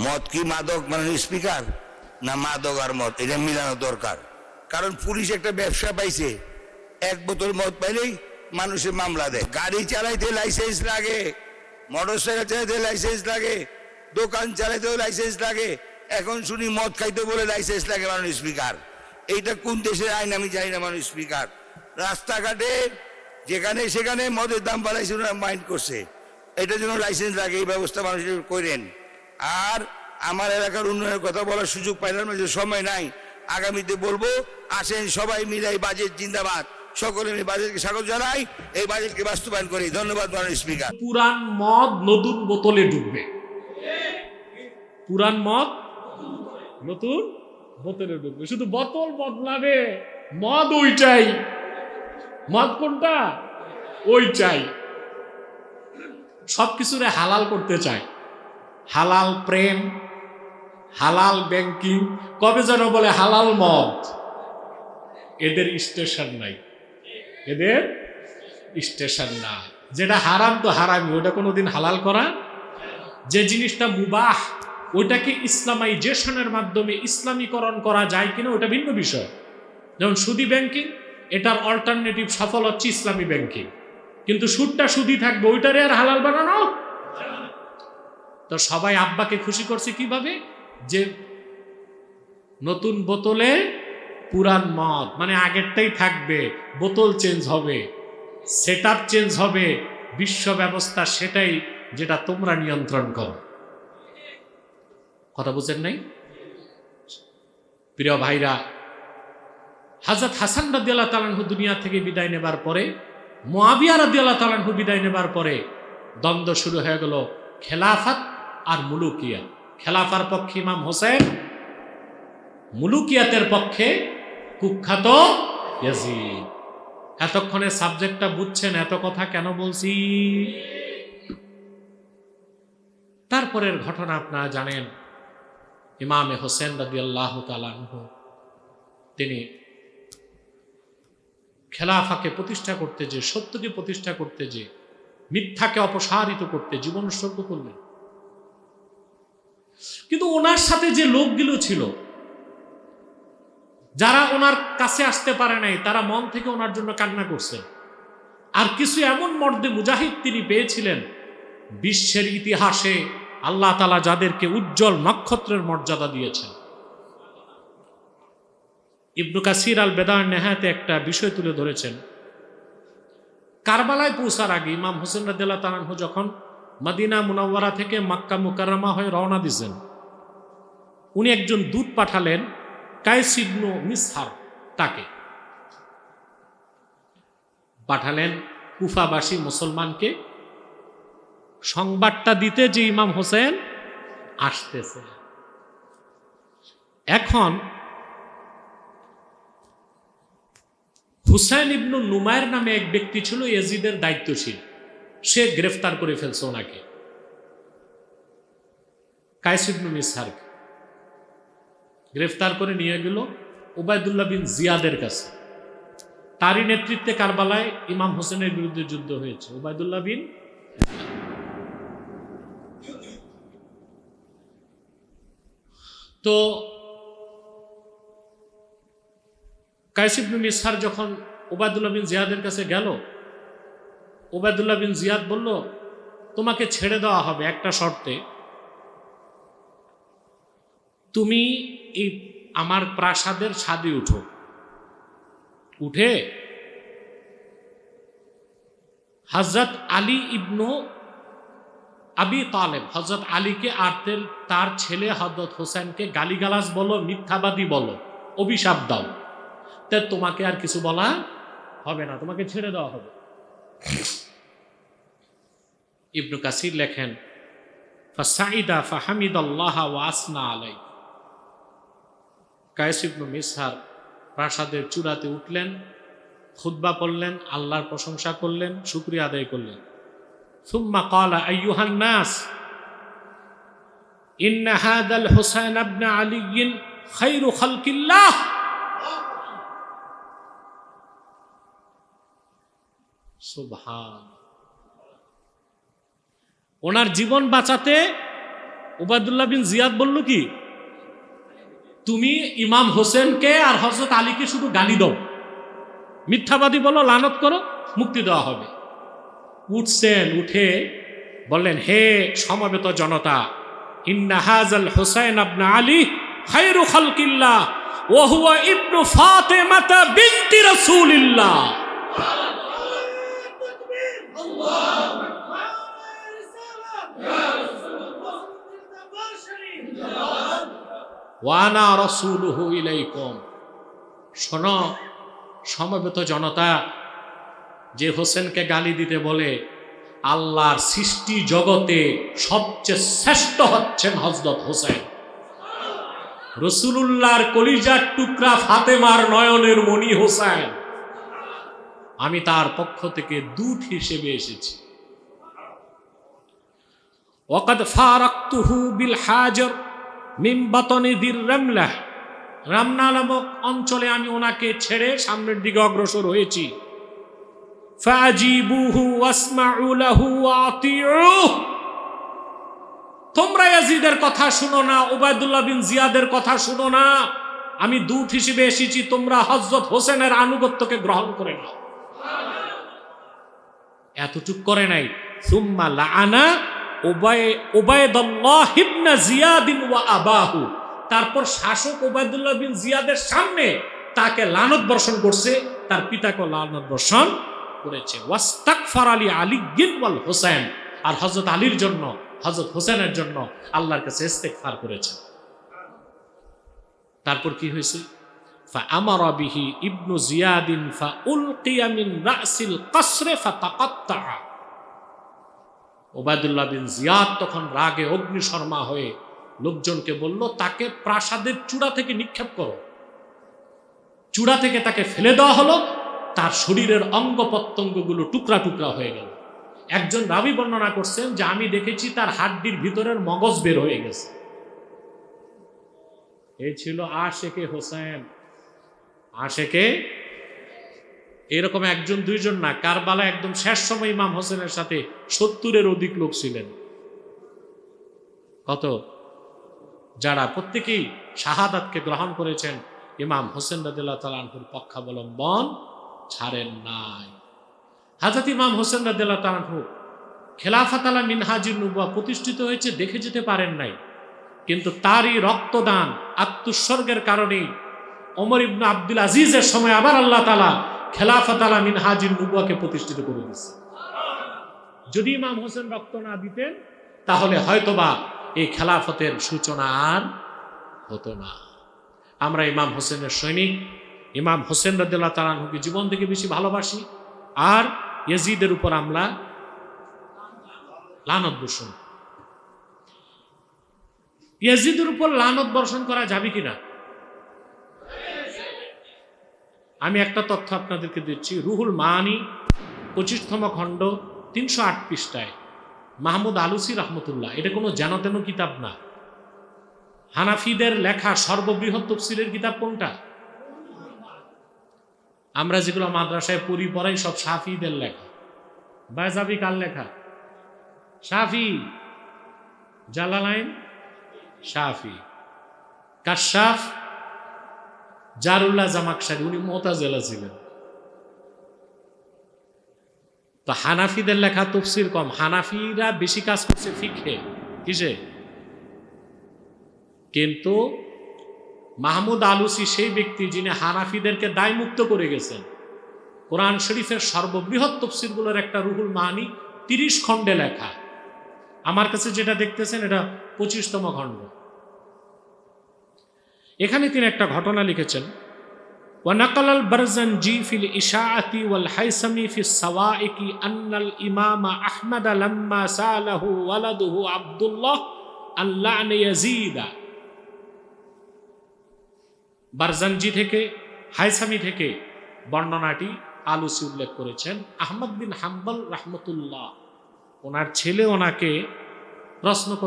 মদ কি মাদক মানে স্পিকার না মাদক আর মদ, এটা মিলানো দরকার। কারণ পুলিশ একটা ব্যবসা পাইছে, এক বোতল মদ পাইলেই মানুষের মামলা দেয়। গাড়ি চালাইতে লাইসেন্স লাগে, মোটর সাইকেল চালাইতে লাইসেন্স লাগে, দোকান চালাইতেও লাইসেন্স লাগে, এখন শুনি মদ খাইতে বলে লাইসেন্স লাগে মানুষ স্পিকার। এইটা কোন দেশের আইন আমি জানি না। মানুষ স্পিকার রাস্তাঘাটে যেখানে সেখানে মদের দাম বাড়াইছে, ওরা মাইন্ড করছে, এটার জন্য লাইসেন্স লাগে। এই ব্যবস্থা মানুষের করেন। আর আমার এলাকার উন্নয়নের কথা বলার সুযোগ পাইলাম না, যে সময় নাই, আগামীতে বলবো। আসেন সবাই মিলাই বাজেট জিন্দাবাদ, সকলে মিলে বাজেটকে স্বাগত জানাই, এই বাজেটকে বাস্তবায়ন করি। ধন্যবাদ মাননীয় স্পিকার। পুরান মদ নতুন বোতলে ঢুকবে, পুরান মদ নতুন বোতলে ঢুকবে, শুধু বোতল বদলাবে, মদ ওইটাই। মদ কোনটা? ওইটাই। সবকিছুরে হালাল করতে চায়, হালাল প্রেম, হালাল ব্যাংকিং, কবে যেন বলে হালাল মদ। এদের স্টেশন নাই, এদের স্টেশন না। যেটা হারাম তো হারামি, ওটা কোনোদিন হালাল করা। যে জিনিসটা মুবাহ, ওইটাকে ইসলামাইজেশনের মাধ্যমে ইসলামীকরণ করা যায় কিনা ওটা ভিন্ন বিষয়। যেমন সুদি ব্যাংকিং, এটার অল্টারনেটিভ সফল হচ্ছে ইসলামী ব্যাংকিং, কিন্তু সুদটা সুদি থাকবে, ওইটারে আর হালাল বানানো। তো সবাই আব্বাকে খুশি করছে কিভাবে? যে নতুন বোতলে পুরান মদ, মানে আগেরটাই থাকবে, বোতল চেঞ্জ হবে, সেটআপ চেঞ্জ হবে, বিশ্ব ব্যবস্থা সেটাই যেটা তোমরা নিয়ন্ত্রণ করো। কথা বুঝেন নাই? প্রিয় ভাইরা, হযরত হাসান রাদিয়াল্লাহু তাআলা আনহু দুনিয়া থেকে বিদায় নেবার পরে, মুআবিয়া রাদিয়াল্লাহু তাআলা আনহু বিদায় নেবার পরে দ্বন্দ্ব শুরু হয়ে গেল খেলাফত আর মুলুকিয়া। খেলাফার পক্ষে ইমাম হোসেন, মুলুকিয়াতের পক্ষে কুখ্যাত ইয়াজিদ। এতক্ষণে সাবজেক্টটা বুঝছেন, এত কথা কেন বলছি? তারপরের ঘটনা আপনারা জানেন। ইমামে হোসেন রাদিয়াল্লাহু তাআলা আনহু তিনি খেলাফাকে প্রতিষ্ঠা করতে, যে সত্যকে প্রতিষ্ঠা করতে, যে মিথ্যাকে অপসারিত করতে জীবন উৎসর্গ করলেন। কিন্তু ওনার সাথে যে লোকগুলো ছিল, যারা ওনার কাছে আসতে পারে নাই, তারা মন থেকে ওনার জন্য কান্না করছে। আর কিছু এমন মর্দে মুজাহিদ তিনি পেয়েছিলেন, বিশ্বের ইতিহাসে আল্লাহ তাআলা যাদেরকে উজ্জ্বল নক্ষত্রের মর্যাদা দিয়েছেন। ইবনে কাসির আল বেদায় নেহায়াতে একটা বিষয় তুলে ধরেছেন। কারবালায় পৌঁছার আগে ইমাম হোসেন রাদিয়াল্লাহু তাআলা আনহু যখন মদিনা মুনাওয়ারা থেকে মক্কা মুকাররমা হয়ে রওনা দিয়েছেন, উনি একজন দূত পাঠালেন, কায়েস ইবনে মিসহার, তাকে পাঠালেন কুফাবাসী মুসলমানকে সংবাদটা দিতে যে ইমাম হোসেন আসতেছে। এখন হুসাইন ইবনু নুমায়ের নামে এক ব্যক্তি ছিল ইয়াজিদের দায়িত্বশীল, সে গ্রেফতার করে ফেলছে ওনাকে, কায়েস ইবনু মিসহারকে গ্রেফতার করে নিয়ে গেল উবাইদুল্লাহ বিন জিয়াদের কাছে। তারই নেতৃত্বে কারবালায় ইমাম হোসেনের বিরুদ্ধে যুদ্ধ হয়েছে। উবাইদুল্লাহ বিন, তো কায়েস ইবনে মিসহার যখন উবাইদুল্লাহ বিন জিয়াদের কাছে গেল, উবাইদুল্লাহ বিন জিয়াদ বলল, তোমাকে ছেড়ে দেওয়া হবে একটা শর্তে, তুমি এই আমার প্রাসাদের ছাদে উঠো, উঠে হযরত আলী ইবনু আবি তালেব, হযরত আলীকে আর তার ছেলে হযরত হোসেনকে গালিগালাজ বলো, মিথ্যাবাদী বলো, অভিশাপ দাও, তা তোমাকে আর কিছু বলা হবে না, তোমাকে ছেড়ে দেওয়া হবে। ইবনে কাসির লেখেন, ফাসাইদা ফাহামিদাল্লাহ ওয়া আসনা আলাইহি। কায়েস ইবনে মিসহার প্রাসাদের চূড়াতে উঠলেন, খুতবা পড়লেন, আল্লাহর প্রশংসা করলেন, শুকরিয়া আদায় করলেন। সুম্মা ক্বালা আইয়ুহান নাস ইন্না হাযাল হুসাইন ইবনে আলী খায়রু খালকিল্লাহ। সুবহান। ওনার জীবন বাঁচাতে উবাইদুল্লাহ বিন জিয়াদ বলল কি, তুমি ইমাম হোসেনকে আর হযরত আলীকে শুধু গালি দাও, মিথ্যাবাদী বলো, লানত করো, মুক্তি দেওয়া হবে। উঠছেন, উঠে বললেন, হে সমবেত জনতা, ইন্না হাযাল হুসাইন ইবনে আলী খায়রু খালকিল্লাহ ওয়া হুয়া ইবনু ফাতিমাতা বিনতি রাসূলিল্লাহ। ওয়া আনা রাসূলুহু ইলাইকুম। শোনো সমবেত জনতা, যে হোসেনকে গালি দিতে বলে, আল্লাহর সৃষ্টি জগতে সবচেয়ে শ্রেষ্ঠ হচ্ছেন হযরত হোসেন। রাসূলুল্লাহর কলিজার টুকরা ফাতেমার নয়নের মণি হোসেন। আমি তার পক্ষ থেকে দূত হিসেবে এসেছি। ওয়াকাদ ফারাকতুহু বিল হাজর মিন বাতনি দির রামলা। রামনা নামক অঞ্চলে আমি ওনাকে ছেড়ে সামনের দিকে অগ্রসর হয়েছি। ফাজিবুহু ওয়াসমাউ লাহু ওয়াতিউ। তোমরা ইয়াজিদের কথা শুনো না, উবাইদুল্লাহ বিন জিয়াদের কথা শুনো না, আমি দূত হিসেবে এসেছি, তোমরা হযরত হোসেনের আনুগত্যকে গ্রহণ করে নাও। এতটুক করে নাই, সুম্মা লাআনা উবাইদুল্লাহ ইবনে জিয়াদ ওয়া আবাহু। তারপর শাসক উবাইদুল্লাহ বিন জিয়াদের সামনে তাকে লানত বর্ষণ করছে, তার পিতাকে লানত বর্ষণ করেছে। ওয়াস্তাগফার আলী আলী ওয়াল হোসেন। আর হযরত আলীর জন্য, হযরত হোসেনের জন্য আল্লাহর কাছে ইস্তেগফার করেছেন। তারপর কি হয়েছে? ফাআমারা বিহি ইবনু জিয়াদিন ফাউলকিয়া মিন রাসিল কসরে ফাতাকাত্তা। উবাইদুল্লাহ বিন জিয়াদ তখন রাগে অগ্নিশর্মা হয়ে লোকজনকে বলল, তাকে প্রাসাদের চূড়া থেকে নিক্ষেপ করো। চূড়া থেকে তাকে ফেলে দেওয়া হলো, তার শরীরের অঙ্গ প্রত্যঙ্গগুলো টুকরা টুকরা হয়ে গেল। একজন রাবী বর্ণনা করছেন যে আমি দেখেছি তার হাড্ডির ভিতরের মগজ বের হয়ে গেছে। এই ছিল আশেকে হোসেন। আশেকে এরকম একজন দুইজন না, কারবালা একদম শেষ সময় ইমাম হোসেনের সাথে 70-এর অধিক লোক ছিলেন। কত? যারা প্রত্যেকেই শাহাদাতকে গ্রহণ করেছেন, ইমাম হোসেন রাদিয়াল্লাহু তাআলা আনহুর পক্ষাবলম্বন ছাড়েন নাই। হযরত ইমাম হোসেন রাদিয়াল্লাহু তাআলা আনহু খেলাফত আলা মিনহাজুন নুবুওয়া প্রতিষ্ঠিত হয়েছে, দেখে যেতে পারেন নাই, কিন্তু তারই রক্তদান আত্মোৎসর্গের কারণে ওমর ইবনে আব্দুল আজিজের সময় আবার আল্লাহ তাআলা খেলাফত আলা মিনহাজুন নুবুওয়াকে প্রতিষ্ঠিত করে দিয়েছে। যদি ইমাম হোসেন রক্ত না দিতেন তাহলে হয়তোবা এই খেলাফতের সূচনা আর হতো না। আমরা ইমাম হোসেনের সৈনিক, ইমাম হোসেন রাদিয়াল্লাহু তাআলা আনহুকে জীবন থেকে বেশি ভালোবাসি, আর ইয়াজিদের উপর আমরা লানত বর্ষণ। ইয়াজিদের উপর লানত বর্ষণ করা যাবে কিনা? আমি একটা তথ্য আপনাদেরকে দিচ্ছি। রুহুল মানি 25তম খণ্ড 308 পৃষ্ঠায় মাহমুদ আলুসি রহমতুল্লাহ, এটা কোনো যেন কিতাব না। হানাফিদের লেখা সর্ববৃহৎ তাফসীরের কিতাব কোনটা? আমরা যেগুলো মাদ্রাসায় পড়াই সব শাফিদের লেখা। বায়জাবি কার লেখা? শাফি। জালালাইন শাফি। কাশাফ জারুল্লাহ জামাকশারি, উনি মুতাজিলা ছিলেন। তো হানাফিদের লেখা তাফসীর কম। হানাফিরা বেশি কাজ করছে ফিকহে, কিসে? কিন্তু মাহমুদ আলুসি সেই ব্যক্তি যিনি হানাফিদেরকে দায়মুক্ত করে গেছেন। কোরআন শরীফের সর্ববৃহৎ তাফসীরগুলোর একটা রুহুল মানি 30 খণ্ডে লেখা। আমার কাছে যেটা দেখতেছেন এটা 25তম খণ্ড। এখানে তিনি একটা ঘটনা লিখেছেন। ونقل البرزنجي في الإشاعة والحيثمي في السوائق أن الإمام أحمد لما سأله ولده عبد الله عن لعن يزيد। বারজানজি থেকে, হাইসামি থেকে বর্ণনাটি আলুসি উল্লেখ করেছেন। আহমদ বিন হাম্বল রাহমাতুল্লাহ, ওনার ছেলে ওনাকে প্রশ্ন